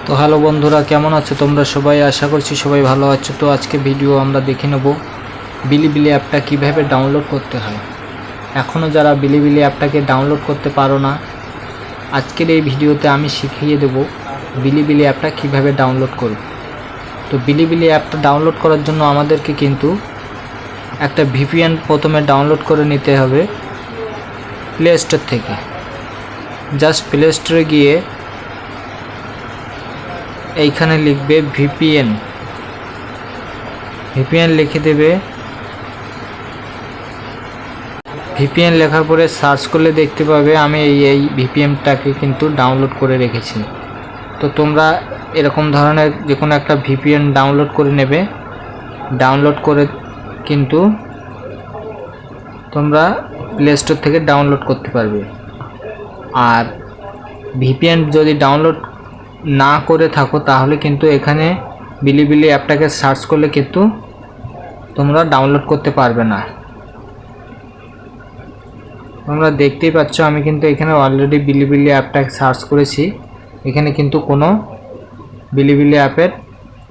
তো হ্যালো বন্ধুরা, কেমন আছো তোমরা সবাই? আশা করছি সবাই ভালো আছো। তো আজকে ভিডিও আমরা দেখে নেব বিলিবিলি অ্যাপটা কিভাবে ডাউনলোড করতে হয়। এখনও যারা বিলিবিলি অ্যাপটাকে ডাউনলোড করতে পারো না, আজকের এই ভিডিওতে আমি শিখিয়ে দেব বিলিবিলি অ্যাপটা কিভাবে ডাউনলোড করব। তো বিলিবিলি অ্যাপটা ডাউনলোড করার জন্য আমাদেরকে কিন্তু একটা ভিপিএন প্রথমে ডাউনলোড করে নিতে হবে প্লে স্টোর থেকে। জাস্ট প্লে স্টোরে গিয়ে এইখানে লিখবে ভিপিএন লিখে দেবে। ভিপিএন লেখার পরে সার্চ করলে দেখতে পাবে আমি এই ভিপিএনটাকে কিন্তু ডাউনলোড করে রেখেছি। তো তোমরা এরকম ধরনের যে কোনো একটা ভিপিএন ডাউনলোড করে নেবে। ডাউনলোড করে কিন্তু তোমরা প্লে স্টোর থেকে ডাউনলোড করতে পারবে। আর ভিপিএন যদি ডাউনলোড না করে থাকো তাহলে কিন্তু এখানে বিলিবিলি অ্যাপটাকে সার্চ করলে কিন্তু তোমরা ডাউনলোড করতে পারবে না। তোমরা দেখতেই পাচ্ছ আমি কিন্তু এখানে অলরেডি বিলিবিলি অ্যাপটাকে সার্চ করেছি, এখানে কিন্তু কোনো বিলিবিলি অ্যাপের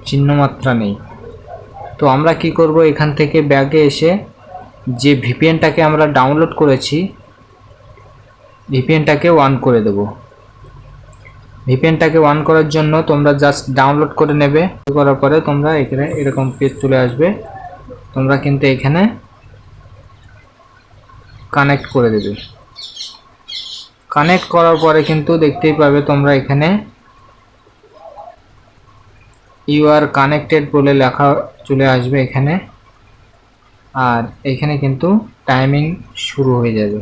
চিহ্নমাত্রা নেই। তো আমরা কি করব, এখান থেকে ব্যাগে এসে যে ভিপিএনটাকে আমরা ডাউনলোড করেছি ভিপিএনটাকে অন করে দেব। ভিপিএনটাকে অন করার জন্য তোমরা জাস্ট ডাউনলোড করে নেবে। করার পরে তোমরা এখানে এরকম পেজ চলে আসবে, তোমরা কিন্তু এখানে কানেক্ট করে দেবে। কানেক্ট করার পরে কিন্তু দেখতেই পাবে তোমরা এখানে ইউ আর কানেক্টেড বলে লেখা চলে আসবে এখানে। আর এখানে কিন্তু টাইমিং শুরু হয়ে যাবে।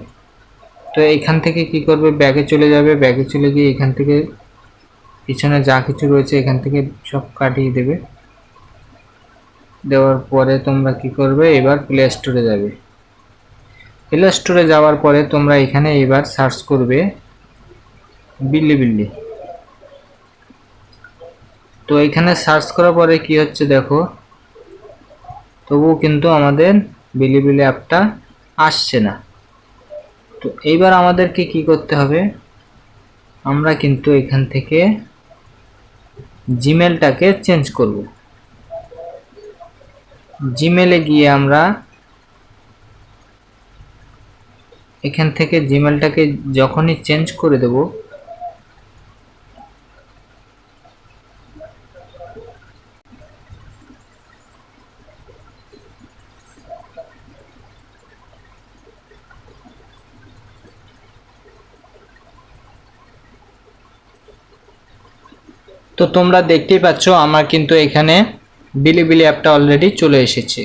তো এখান থেকে কি করবে, ব্যাগে চলে যাবে। ব্যাগে চলে গিয়ে এখান থেকে পিছনে যা কিছু রয়েছে এখান থেকে সব কাটিয়ে দেবে। দেওয়ার পরে তোমরা কি করবে, এবার প্লে স্টোরে যাবে। প্লে স্টোরে যাওয়ার পরে তোমরা এখানে এবার সার্চ করবে বিলিবিলি। তো এখানে সার্চ করার পরে কি হচ্ছে দেখো, তবুও কিন্তু আমাদের বিলিবিলি অ্যাপটা আসছে না। তো এইবার আমাদেরকে কি করতে হবে, আমরা কিন্তু এখান থেকে জিমেলটাকে চেঞ্জ করব। জিমেলে গিয়ে আমরা এখান থেকে জিমেলটাকে যখনই চেঞ্জ করে দেব, তো তোমরা দেখতেই পাচ্ছ আমার কিন্তু এখানে বিলিবিলি অ্যাপটা অলরেডি চলে এসেছে।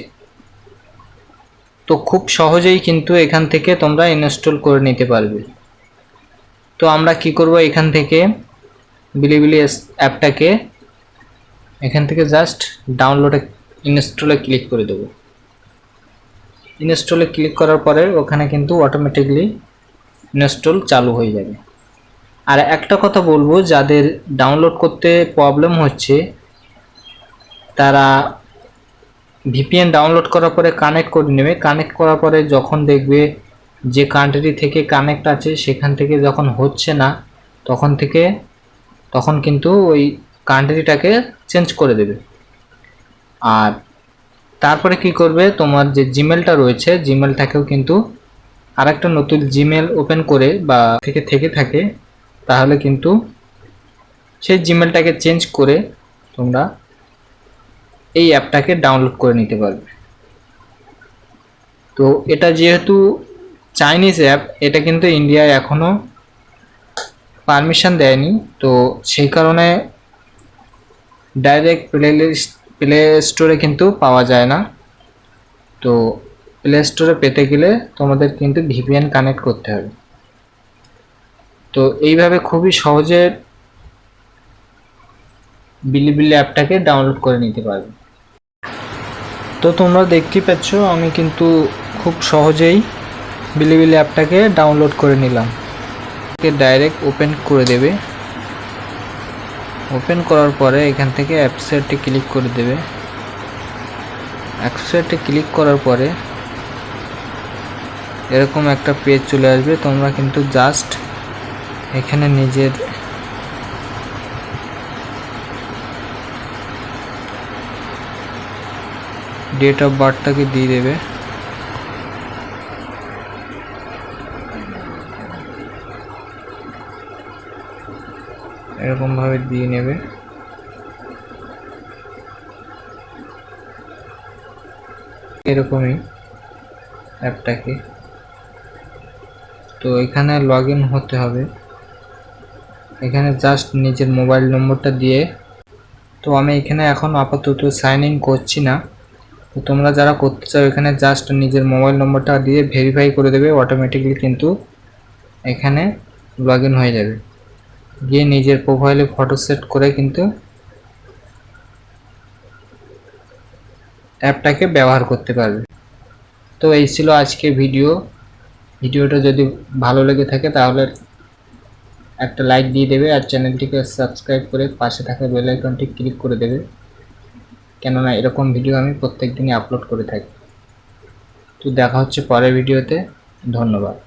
তো খুব সহজেই কিন্তু এখান থেকে তোমরা ইনস্টল করে নিতে পারবে। তো আমরা কি করব, এখান থেকে বিলিবিলি অ্যাপটাকে এখান থেকে জাস্ট ডাউনলোডে ইনস্টলে ক্লিক করে দেব। ইনস্টলে ক্লিক করার পরে ওখানে কিন্তু অটোমেটিকলি ইনস্টল চালু হয়ে যাবে। আর একটা কথা বলবো, যাদের ডাউনলোড করতে প্রবলেম হচ্ছে তারা ভিপিএন ডাউনলোড করার পরে কানেক্ট করে নেবে। কানেক্ট করার পরে যখন দেখবে যে কান্ট্রি থেকে কানেক্ট আছে সেখান থেকে যখন হচ্ছে না তখন কিন্তু ওই কান্ট্রিটাকে চেঞ্জ করে দেবে। আর তারপরে কি করবে, তোমার যে জিমেলটা রয়েছে জিমেলটাকেও কিন্তু আরেকটা নতুন জিমেল ওপেন করে বা থেকে থাকে তাহলে কিন্তু সেই জিমেলটাকে চেঞ্জ করে তোমরা এই অ্যাপটাকে ডাউনলোড করে নিতে পারবে। তো এটা যেহেতু চাইনিজ অ্যাপ, এটা কিন্তু ইন্ডিয়ায় এখনও পারমিশন দেয়নি। তো সেই কারণে ডাইরেক্ট প্লে স্টোরে কিন্তু পাওয়া যায় না। তো প্লে স্টোরে পেতে গেলে তোমাদের কিন্তু ভিপিএন কানেক্ট করতে হবে। তো এইভাবে খুবই সহজে বিলিবিলি অ্যাপটাকে ডাউনলোড করে নিতে পারবে। তো তোমরা দেখতেই পাচ্ছ আমি কিন্তু খুব সহজেই বিলিবিলি অ্যাপটাকে ডাউনলোড করে নিলাম। ডাইরেক্ট ওপেন করে দেবে। ওপেন করার পরে এখান থেকে অ্যাপসেটে ক্লিক করে দেবে। অ্যাপসেটে ক্লিক করার পরে এরকম একটা পেজ চলে আসবে। তোমরা কিন্তু জাস্ট এখানে নিজের ডেট অফ বার্থটাকে দিয়ে দেবে। এরকমভাবে দিয়ে নেবে। এরকমই অ্যাপটাকে তো এখানে লগ ইন হতে হবে। এখানে জাস্ট নিজের মোবাইল নম্বরটা দিয়ে, তো আমি এখানে এখন আপাতত সাইন ইন করছি না। তো তোমরা যারা করতে চাও এখানে জাস্ট নিজের মোবাইল নম্বরটা দিয়ে ভেরিফাই করে দেবে, অটোমেটিকলি কিন্তু এখানে লগ ইন হয়ে যাবে। গিয়ে নিজের প্রোফাইলে ফটো সেট করে কিন্তু অ্যাপটাকে ব্যবহার করতে পারবে। তো এই ছিল আজকে ভিডিওটা যদি ভালো লেগে থাকে তাহলে একটা লাইক দিয়ে দেবে, আর চ্যানেলটিকে সাবস্ক্রাইব করে পাশে থাকা বেল আইকনটি ক্লিক করে দেবে, কেননা এরকম ভিডিও আমি প্রত্যেক দিনই আপলোড করে থাকি। তো দেখা হচ্ছে পরের ভিডিওতে। ধন্যবাদ।